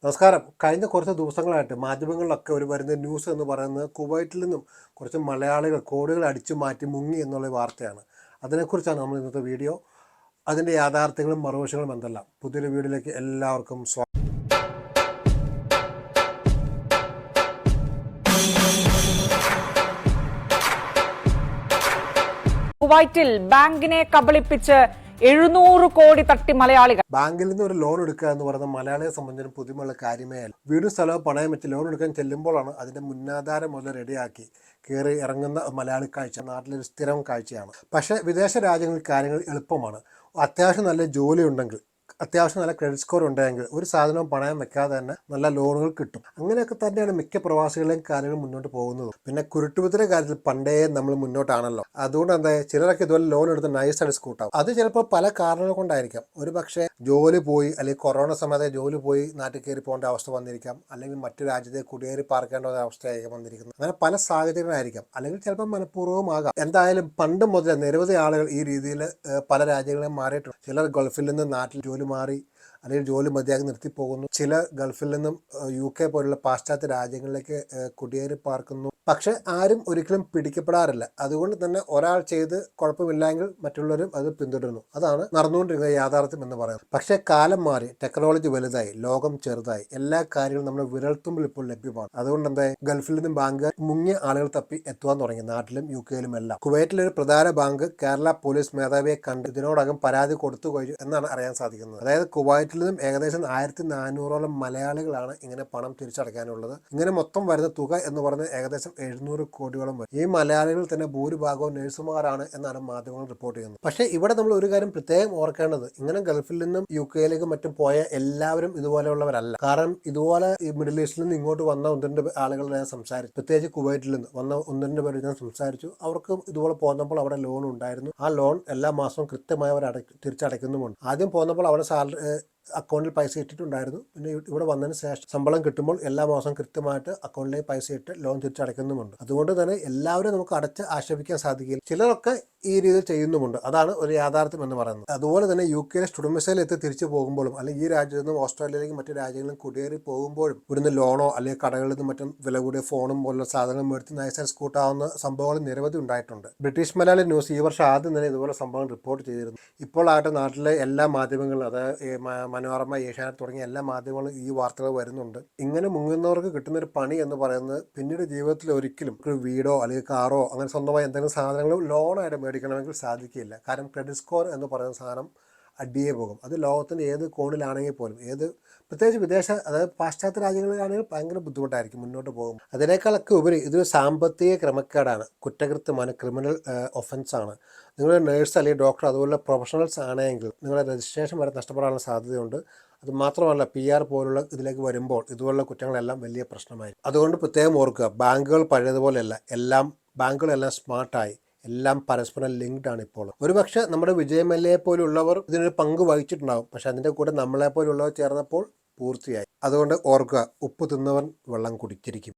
നമസ്കാരം. കഴിഞ്ഞ കുറച്ച് ദിവസങ്ങളായിട്ട് മാധ്യമങ്ങളിലൊക്കെ ഒരു വരുന്ന ന്യൂസ് എന്ന് പറയുന്നത് കുവൈറ്റിൽ നിന്നും കുറച്ച് മലയാളികൾ കോടികൾ അടിച്ചു മാറ്റി മുങ്ങി എന്നുള്ള വാർത്തയാണ്. അതിനെക്കുറിച്ചാണ് നമ്മൾ ഇന്നത്തെ വീഡിയോ. അതിൻ്റെ യാഥാർത്ഥ്യങ്ങളും മറുവശങ്ങളും എന്തെല്ലാം. പുതിയൊരു വീഡിയോയിലേക്ക് എല്ലാവർക്കും സ്വാഗതം. കുവൈറ്റിൽ ബാങ്കിനെ കബളിപ്പിച്ച് 700 കോടി തട്ടി മലയാളികൾ. ബാങ്കിൽ നിന്ന് ഒരു ലോൺ എടുക്കുക എന്ന് പറയുന്നത് മലയാളിയെ സംബന്ധിച്ചും പുതുമയുള്ള കാര്യമേ അല്ല. വീടും സ്ഥലവും പണയം വെച്ച് ലോൺ എടുക്കാൻ ചെല്ലുമ്പോഴാണ് അതിന്റെ മുന്നാധാരം മുതൽ റെഡിയാക്കി കയറി ഇറങ്ങുന്ന മലയാളി കാഴ്ച നാട്ടിലൊരു സ്ഥിരം കാഴ്ചയാണ്. പക്ഷേ വിദേശ രാജ്യങ്ങളിൽ കാര്യങ്ങൾ എളുപ്പമാണ്. അത്യാവശ്യം നല്ല ജോലി ഉണ്ടെങ്കിൽ, അത്യാവശ്യം നല്ല ക്രെഡിറ്റ് സ്കോർ ഉണ്ടെങ്കിൽ ഒരു സാധനവും പണയം വെക്കാതെ തന്നെ നല്ല ലോണുകൾ കിട്ടും. അങ്ങനെയൊക്കെ തന്നെയാണ് മിക്ക പ്രവാസികളെയും കാര്യങ്ങൾ മുന്നോട്ട് പോകുന്നത്. പിന്നെ കുരുട്ടുപുത്തിൻ്റെ കാര്യത്തിൽ പണ്ടേ നമ്മൾ മുന്നോട്ടാണല്ലോ. അതുകൊണ്ട് എന്താ ചിലരൊക്കെ ഇതുപോലെ ലോൺ എടുത്ത് നൈസായിട്ട് സ്കൂട്ടാവും. അത് ചിലപ്പോൾ പല കാരണങ്ങൾ കൊണ്ടായിരിക്കാം. ഒരു പക്ഷേ ജോലി പോയി, അല്ലെങ്കിൽ കൊറോണ സമയത്ത് ജോലി പോയി നാട്ടിൽ കയറി പോകേണ്ട അവസ്ഥ വന്നിരിക്കാം, അല്ലെങ്കിൽ മറ്റു രാജ്യത്തെ കുടിയേറി പാർക്കേണ്ട ഒരു അവസ്ഥയായിരിക്കും വന്നിരിക്കുന്നത്. അങ്ങനെ പല സാഹചര്യങ്ങളായിരിക്കാം, അല്ലെങ്കിൽ ചിലപ്പോൾ മനഃപൂർവ്വമാകാം. എന്തായാലും പണ്ട് മുതൽ നിരവധി ആളുകൾ ഈ രീതിയിൽ പല രാജ്യങ്ങളിലും മാറിയിട്ടുണ്ട്. ചിലർ ഗൾഫിൽ നിന്ന് നാട്ടിൽ ജോലി മാറി, അല്ലെങ്കിൽ ജോലി മതിയാക്കി നിർത്തിപ്പോകുന്നു. ചില ഗൾഫിൽ നിന്നും UK പോലുള്ള പാശ്ചാത്യ രാജ്യങ്ങളിലേക്ക് കുടിയേറി പാർക്കുന്നു. പക്ഷെ ആരും ഒരിക്കലും പിടിക്കപ്പെടാറില്ല. അതുകൊണ്ട് തന്നെ ഒരാൾ ചെയ്ത് കുഴപ്പമില്ലെങ്കിൽ മറ്റുള്ളവരും അത് പിന്തുടരുന്നു. അതാണ് നടന്നുകൊണ്ടിരിക്കുന്ന യാഥാർത്ഥ്യം എന്ന് പറയുന്നത്. പക്ഷേ കാലം മാറി, ടെക്നോളജി വലുതായി, ലോകം ചെറുതായി, എല്ലാ കാര്യങ്ങളും നമ്മുടെ വിരൽത്തുമ്പിൽ ഇപ്പോൾ ലഭ്യമാണ്. അതുകൊണ്ട് എന്താ ഗൾഫിൽ നിന്നും ബാങ്കുകാർ മുങ്ങിയ ആളുകൾ തപ്പി എത്തുവാൻ തുടങ്ങി, നാട്ടിലും UK യിലും എല്ലാം. കുവൈറ്റിലെ ഒരു പ്രധാന ബാങ്ക് കേരള പോലീസ് മേധാവിയെ കണ്ട് ഇതിനോടകം പരാതി കൊടുത്തു കഴിഞ്ഞു എന്നാണ് അറിയാൻ സാധിക്കുന്നത്. അതായത് കുവൈറ്റിൽ നിന്നും ഏകദേശം 1400ഓളം മലയാളികളാണ് ഇങ്ങനെ പണം തിരിച്ചടയ്ക്കാനുള്ളത്. ഇങ്ങനെ മൊത്തം വരുന്ന തുക എന്ന് പറയുന്നത് ഏകദേശം 700 കോടിയോളം വരും. ഈ മലയാളികൾ തന്നെ ഭൂരിഭാഗവും നഴ്സുമാരാണ് എന്നാണ് മാധ്യമങ്ങൾ റിപ്പോർട്ട് ചെയ്യുന്നത്. പക്ഷേ ഇവിടെ നമ്മൾ ഒരു കാര്യം പ്രത്യേകം ഓർക്കേണ്ടത്, ഇങ്ങനെ ഗൾഫിൽ നിന്നും UK യിലേക്കും മറ്റും പോയ എല്ലാവരും ഇതുപോലെയുള്ളവരല്ല. കാരണം ഇതുപോലെ ഈ മിഡിൽ ഈസ്റ്റിൽ നിന്ന് ഇങ്ങോട്ട് വന്ന 1-2 ആളുകൾ ഞാൻ സംസാരിച്ചു, പ്രത്യേകിച്ച് കുവൈറ്റിൽ നിന്ന് വന്ന 1-2 പേര് ഞാൻ സംസാരിച്ചു. അവർക്ക് ഇതുപോലെ പോന്നപ്പോൾ അവിടെ ലോൺ ഉണ്ടായിരുന്നു. ആ ലോൺ എല്ലാ മാസവും കൃത്യമായി അവർ തിരിച്ചടയ്ക്കുന്നുമുണ്ട്. ആദ്യം പോന്നപ്പോൾ അവിടെ അക്കൗണ്ടിൽ പൈസ ഇട്ടിട്ടുണ്ടായിരുന്നു. പിന്നെ ഇവിടെ വന്നതിന് ശേഷം ശമ്പളം കിട്ടുമ്പോൾ എല്ലാ മാസവും കൃത്യമായിട്ട് അക്കൗണ്ടിലേക്ക് പൈസ ഇട്ട് ലോൺ തിരിച്ചടയ്ക്കുന്നുമുണ്ട്. അതുകൊണ്ട് തന്നെ എല്ലാവരും നമുക്ക് അടച്ച് ആക്ഷേപിക്കാൻ സാധിക്കില്ല. ചിലരൊക്കെ ഈ രീതിയിൽ ചെയ്യുന്നുമുണ്ട്. അതാണ് ഒരു യാഥാർത്ഥ്യം എന്ന് പറയുന്നത്. അതുപോലെ തന്നെ UK യിലെ സ്റ്റുഡന്റ് വിസയിൽ എത്തി തിരിച്ചു പോകുമ്പോഴും, അല്ലെങ്കിൽ ഈ രാജ്യത്ത് നിന്നും ഓസ്ട്രേലിയയിലേക്കും മറ്റു രാജ്യങ്ങളിലും കുടിയേറി പോകുമ്പോഴും ഇവിടുന്ന് ലോണോ അല്ലെങ്കിൽ കടകളിൽ നിന്നും മറ്റും വില കൂടിയ ഫോണും പോലുള്ള സാധനങ്ങൾ മേടിച്ച് നൈസായി സ്കൂട്ടാവുന്ന സംഭവങ്ങൾ നിരവധി ഉണ്ടായിട്ടുണ്ട്. ബ്രിട്ടീഷ് മലയാളി ന്യൂസ് ഈ വർഷം ആദ്യം തന്നെ ഇതുപോലെ സംഭവം റിപ്പോർട്ട് ചെയ്തിരുന്നു. ഇപ്പോൾ ആകട്ടെ നാട്ടിലെ എല്ലാ മാധ്യമങ്ങളും, അതായത് മനോരമ, ഏഷ്യാനെറ്റ് തുടങ്ങിയ എല്ലാ മാധ്യമങ്ങളും ഈ വാർത്തകൾ വരുന്നുണ്ട്. ഇങ്ങനെ മുങ്ങുന്നവർക്ക് കിട്ടുന്നൊരു പണി എന്ന് പറയുന്നത് പിന്നീട് ജീവിതത്തിൽ ഒരിക്കലും ഒരു വീടോ അല്ലെങ്കിൽ കാറോ അങ്ങനെ സ്വന്തമായി എന്തെങ്കിലും സാധനങ്ങൾ ലോണായിട്ട് മേടിക്കണമെങ്കിൽ സാധിക്കില്ല. കാരണം ക്രെഡിറ്റ് സ്കോർ എന്ന് പറയുന്ന സാധനം അടിയേ പോകും. അത് ലോകത്തിൻ്റെ ഏത് കോണിലാണെങ്കിൽ പോലും, പ്രത്യേകിച്ച് അതായത് പാശ്ചാത്യ രാജ്യങ്ങളിലാണെങ്കിൽ ഭയങ്കര ബുദ്ധിമുട്ടായിരിക്കും മുന്നോട്ട് പോകും. അതിനേക്കാളൊക്കെ ഉപരി ഇതൊരു സാമ്പത്തിക ക്രമക്കേടാണ്, കുറ്റകൃത്യമാണ്, ക്രിമിനൽ ഒഫൻസാണ്. നിങ്ങൾ നേഴ്സ് അല്ലെങ്കിൽ ഡോക്ടർ അതുപോലെ പ്രൊഫഷണൽസ് ആണെങ്കിൽ നിങ്ങളുടെ രജിസ്ട്രേഷൻ വരെ നഷ്ടപ്പെടാനുള്ള സാധ്യതയുണ്ട്. അത് മാത്രമല്ല PR പോലുള്ള ഇതിലേക്ക് വരുമ്പോൾ ഇതുപോലുള്ള കുറ്റങ്ങളെല്ലാം വലിയ പ്രശ്നമായിരിക്കും. അതുകൊണ്ട് പ്രത്യേകം ഓർക്കുക, ബാങ്കുകൾ പഴയതുപോലെയല്ല. ബാങ്കുകളെല്ലാം സ്മാർട്ടായി, എല്ലാം പരസ്പരം ലിങ്ക്ഡ് ആണ് ഇപ്പോൾ. ഒരുപക്ഷെ നമ്മുടെ വിജയമല്യയെ പോലുള്ളവർ ഇതിനൊരു പങ്ക് വഹിച്ചിട്ടുണ്ടാകും. പക്ഷെ അതിൻ്റെ കൂടെ നമ്മളെ പോലുള്ളവർ ചേർന്നപ്പോൾ പൂർത്തിയായി. അതുകൊണ്ട് ഓർക്കുക, ഉപ്പ് തിന്നവൻ വെള്ളം കുടിച്ചിരിക്കും.